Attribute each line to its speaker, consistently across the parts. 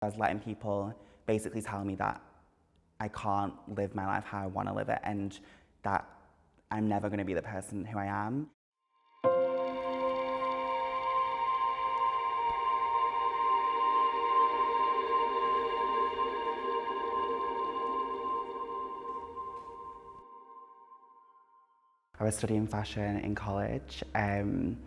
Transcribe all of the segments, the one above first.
Speaker 1: I was letting people basically tell me that I can't live my life how I want to live it and that I'm never going to be the person who I am. I was studying fashion in college, and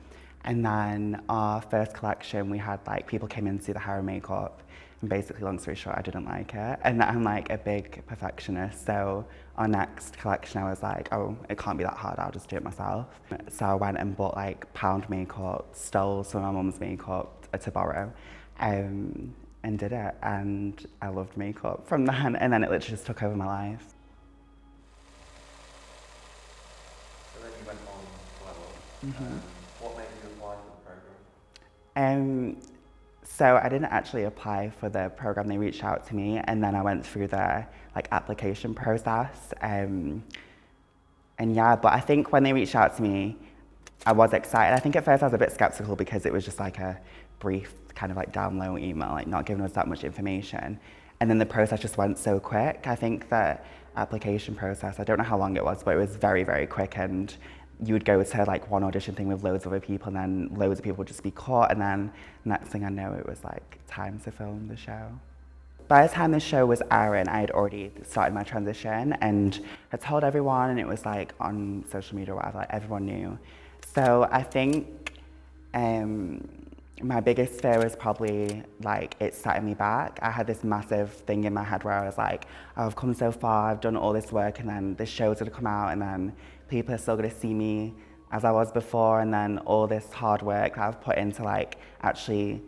Speaker 1: then our first collection, we had like people came in to do the hair and makeup, and basically, long story short, I didn't like it, and I'm like a big perfectionist, so our next collection I was like, oh, it can't be that hard, I'll just do it myself. So I went and bought like pound makeup, stole some of my mum's makeup to borrow, and did it, and I loved makeup from then, and then it literally just took over my life.
Speaker 2: Went on level. What made you apply for the program?
Speaker 1: So I didn't actually apply for the program. They reached out to me, and then I went through the like application process. And yeah, but I think when they reached out to me, I was excited. I think at first I was a bit skeptical because it was just like a brief kind of like down low email, like not giving us that much information. And then the process just went so quick. I think the application process, I don't know how long it was, but it was very, very quick. And you would go to like one audition thing with loads of other people, and then loads of people would just be caught. And then next thing I know, it was like time to film the show. By the time the show was airing, I had already started my transition and had told everyone, and it was like on social media or whatever, like everyone knew. So I think my biggest fear was probably like it setting me back. I had this massive thing in my head where I was like, oh, I've come so far, I've done all this work, and then this show's gonna come out, and then people are still gonna see me as I was before, and then all this hard work that I've put into like actually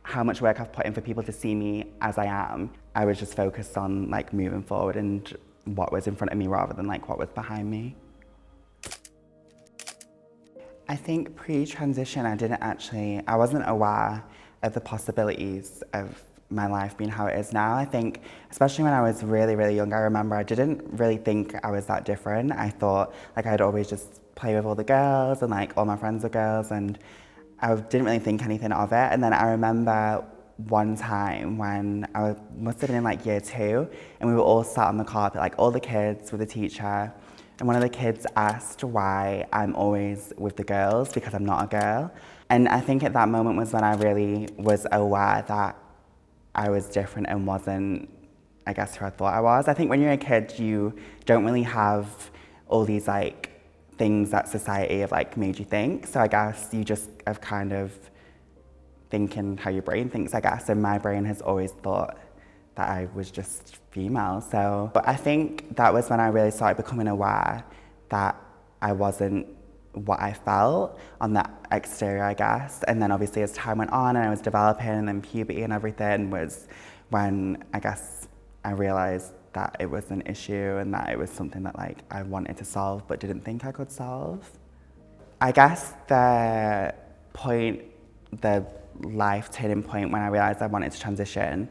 Speaker 1: how much work I've put in for people to see me as I am. I was just focused on like moving forward and what was in front of me rather than like what was behind me. I think pre-transition, I wasn't aware of the possibilities of my life being how it is now. I think, especially when I was really, really young, I remember I didn't really think I was that different. I thought like I'd always just play with all the girls and like all my friends were girls, and I didn't really think anything of it. And then I remember one time when must have been in like year 2, and we were all sat on the carpet, like all the kids with the teacher, and one of the kids asked why I'm always with the girls because I'm not a girl. And I think at that moment was when I really was aware that I was different and wasn't, I guess, who I thought I was. I think when you're a kid, you don't really have all these like things that society have like made you think. So I guess you just have kind of thinking how your brain thinks, I guess. And my brain has always thought that I was just female. So, but I think that was when I really started becoming aware that I wasn't what I felt on the exterior, I guess. And then obviously as time went on and I was developing, and then puberty and everything was when I guess I realized that it was an issue and that it was something that like I wanted to solve but didn't think I could solve. I guess the life turning point when I realized I wanted to transition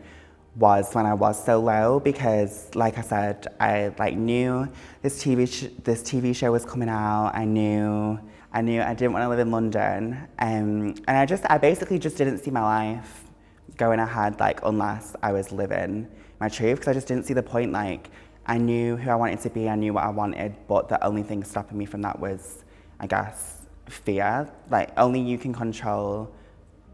Speaker 1: was when I was so low, because like I said, I like knew this TV show was coming out. I knew I didn't want to live in London, and I basically just didn't see my life going ahead like unless I was living my truth, because I just didn't see the point. Like I knew who I wanted to be, I knew what I wanted, but the only thing stopping me from that was, I guess, fear. Like only you can control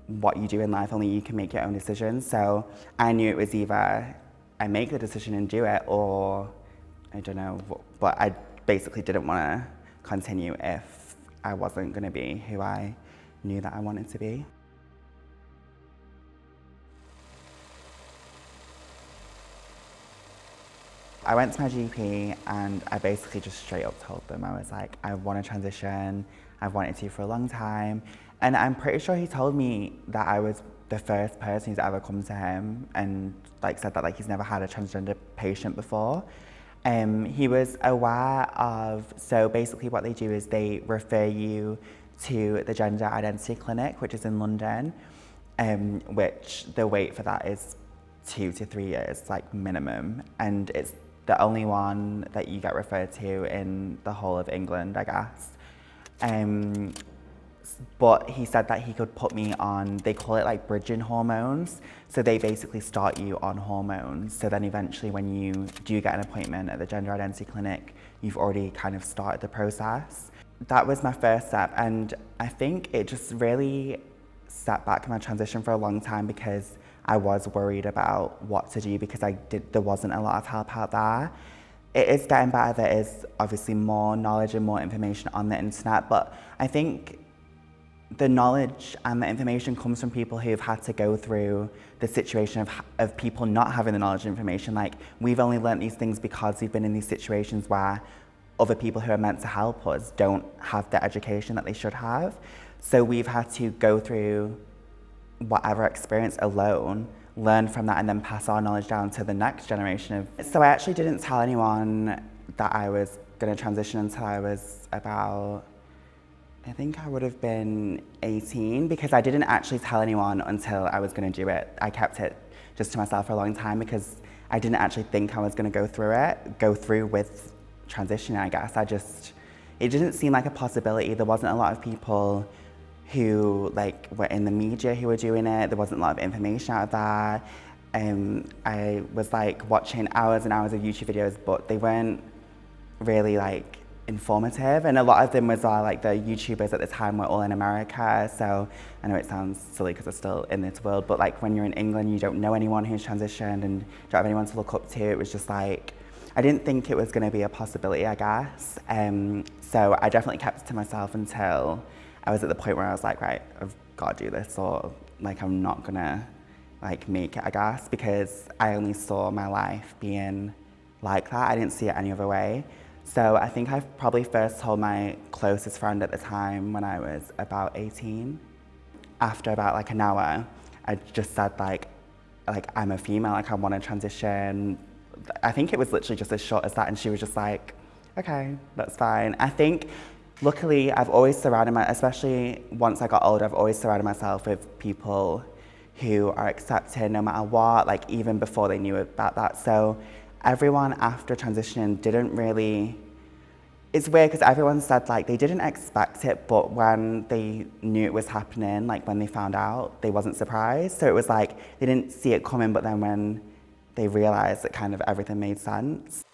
Speaker 1: what you do in life, only you can make your own decisions. So I knew it was either I make the decision and do it, or I don't know, but I basically didn't want to continue if I wasn't going to be who I knew that I wanted to be. I went to my GP and I basically just straight up told them, I was like, I want to transition, I've wanted to for a long time. And I'm pretty sure he told me that I was the first person who's ever come to him and like said that like he's never had a transgender patient before. He was aware of, so basically what they do is they refer you to the Gender Identity Clinic, which is in London, which the wait for that is 2 to 3 years, like minimum. And it's the only one that you get referred to in the whole of England, I guess. but he said that he could put me on, they call it like bridging hormones. So they basically start you on hormones. So then eventually when you do get an appointment at the gender identity clinic, you've already kind of started the process. That was my first step, and I think it just really set back my transition for a long time because I was worried about what to do because there wasn't a lot of help out there. It is getting better. There is obviously more knowledge and more information on the internet, but I think the knowledge and the information comes from people who've had to go through the situation of people not having the knowledge and information. Like, we've only learnt these things because we've been in these situations where other people who are meant to help us don't have the education that they should have. So we've had to go through whatever experience alone, learn from that, and then pass our knowledge down to the next generation. So I actually didn't tell anyone that I was going to transition until I was about, I think I would have been 18, because I didn't actually tell anyone until I was going to do it. I kept it just to myself for a long time because I didn't actually think I was going to go through with transitioning, I guess. It didn't seem like a possibility. There wasn't a lot of people who were in the media who were doing it. There wasn't a lot of information out of there. I was watching hours and hours of YouTube videos, but they weren't really informative, and a lot of them was the YouTubers at the time were all in America. So I know it sounds silly because I'm still in this world, but when you're in England, you don't know anyone who's transitioned and don't have anyone to look up to. It was just I didn't think it was going to be a possibility, I guess. So I definitely kept it to myself until I was at the point where I was like, right, I've got to do this, or I'm not gonna make it, I guess, because I only saw my life being like that. I didn't see it any other way. So I think I probably first told my closest friend at the time when I was about 18. After about an hour, I just said I'm a female, I want to transition. I think it was literally just as short as that, and she was just like, okay, that's fine. I think luckily I've always surrounded especially once I got older, I've always surrounded myself with people who are accepted no matter what, even before they knew about that. So everyone after transitioning didn't really, it's weird because everyone said they didn't expect it, but when they knew it was happening, when they found out, they wasn't surprised. So it was they didn't see it coming, but then when they realized that kind of everything made sense.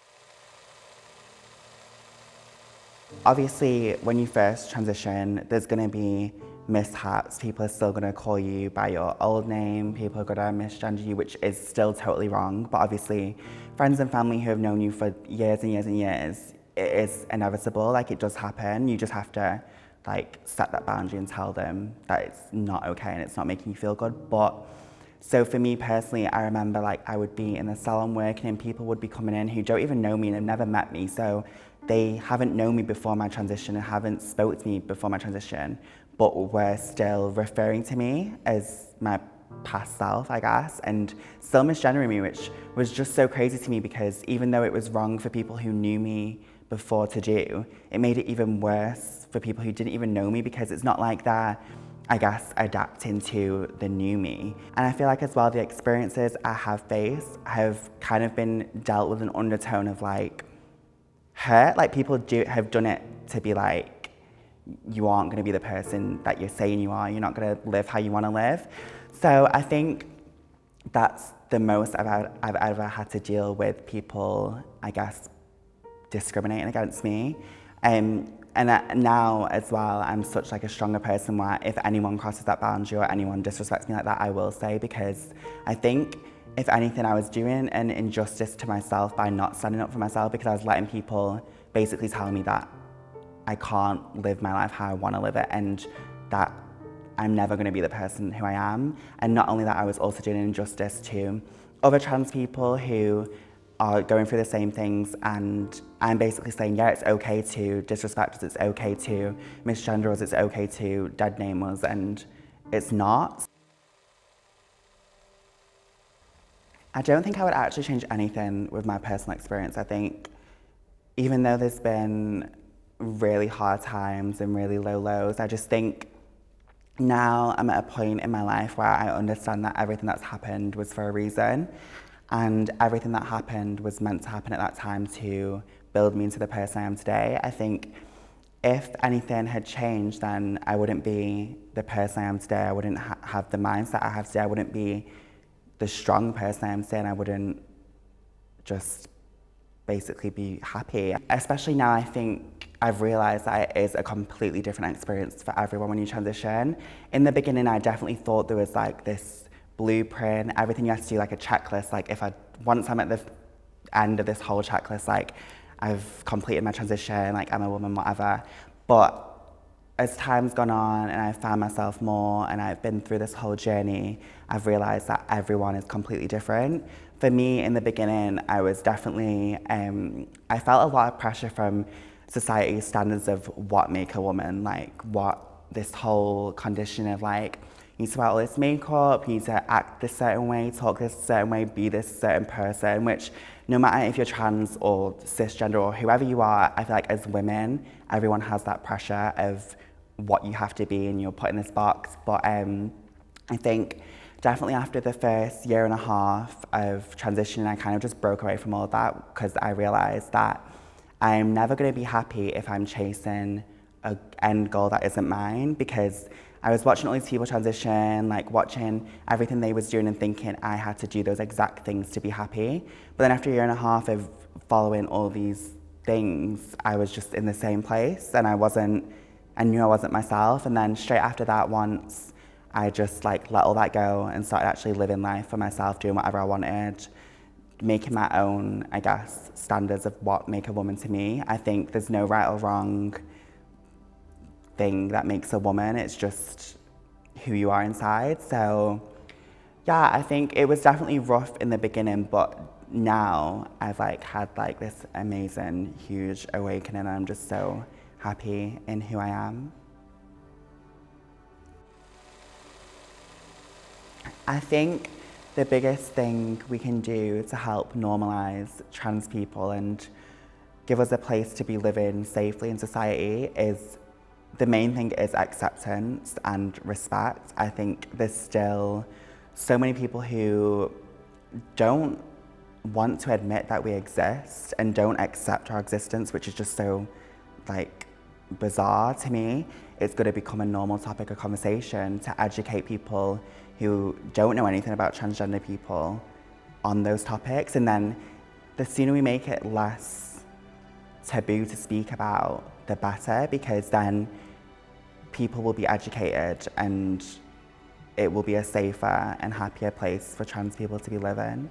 Speaker 1: Obviously, when you first transition, there's going to be mishaps. People are still going to call you by your old name. People are going to misgender you, which is still totally wrong. But obviously, friends and family who have known you for years and years and years, it is inevitable. It does happen. You just have to set that boundary and tell them that it's not okay and it's not making you feel good. But so for me personally, I remember I would be in the salon working and people would be coming in who don't even know me and have never met me. So they haven't known me before my transition and haven't spoke to me before my transition, but were still referring to me as my past self, I guess, and still misgendering me, which was just so crazy to me because even though it was wrong for people who knew me before to do, it made it even worse for people who didn't even know me because it's not like they're, I guess, adapting to the new me. And I feel as well the experiences I have faced have kind of been dealt with an undertone of hurt. People have done it to be you aren't going to be the person that you're saying you are. You're not going to live how you want to live. So I think that's the most I've ever had to deal with people, I guess, discriminating against me. And now as well, I'm such a stronger person where if anyone crosses that boundary or anyone disrespects me like that, I will say, because I think if anything, I was doing an injustice to myself by not standing up for myself, because I was letting people basically tell me that I can't live my life how I want to live it and that I'm never going to be the person who I am. And not only that, I was also doing an injustice to other trans people who are going through the same things, and I'm basically saying, yeah, it's okay to disrespect us, it's okay to misgender us, it's okay to dead name us, and it's not. I don't think I would actually change anything with my personal experience. I think even though there's been really hard times and really low lows, I just think now I'm at a point in my life where I understand that everything that's happened was for a reason, and everything that happened was meant to happen at that time to build me into the person I am today. I think if anything had changed, then I wouldn't be the person I am today. I wouldn't have the mindset I have today. I wouldn't be the strong person I am today, and I wouldn't just basically be happy. Especially now, I think I've realised that it is a completely different experience for everyone when you transition. In the beginning, I definitely thought there was like this blueprint, everything you have to do, like a checklist. Like once I'm at the end of this whole checklist, like I've completed my transition, like I'm a woman, whatever. But as time's gone on and I've found myself more and I've been through this whole journey, I've realised that everyone is completely different. For me, in the beginning, I was definitely, I felt a lot of pressure from society's standards of what make a woman, like what this whole condition of like, you need to wear all this makeup, you need to act this certain way, talk this certain way, be this certain person, which no matter if you're trans or cisgender or whoever you are, I feel like as women, everyone has that pressure of what you have to be and you're put in this box. But I think definitely after the first year and a half of transitioning, I kind of just broke away from all of that because I realised that I'm never going to be happy if I'm chasing an end goal that isn't mine, because I was watching all these people transition, like watching everything they was doing and thinking I had to do those exact things to be happy. But then after a year and a half of following all these things, I was just in the same place and I knew I wasn't myself. And then straight after that, once I just like let all that go and started actually living life for myself, doing whatever I wanted, making my own, I guess, standards of what make a woman to me. I think there's no right or wrong thing that makes a woman. It's just who you are inside. So yeah, I think it was definitely rough in the beginning, but now I've like had like this amazing, huge awakening and I'm just so happy in who I am. I think the biggest thing we can do to help normalise trans people and give us a place to be living safely in society is, the main thing is acceptance and respect. I think there's still so many people who don't want to admit that we exist and don't accept our existence, which is just so like bizarre to me. It's going to become a normal topic of conversation to educate people who don't know anything about transgender people on those topics. And then the sooner we make it less taboo to speak about, the better, because then people will be educated and it will be a safer and happier place for trans people to be living.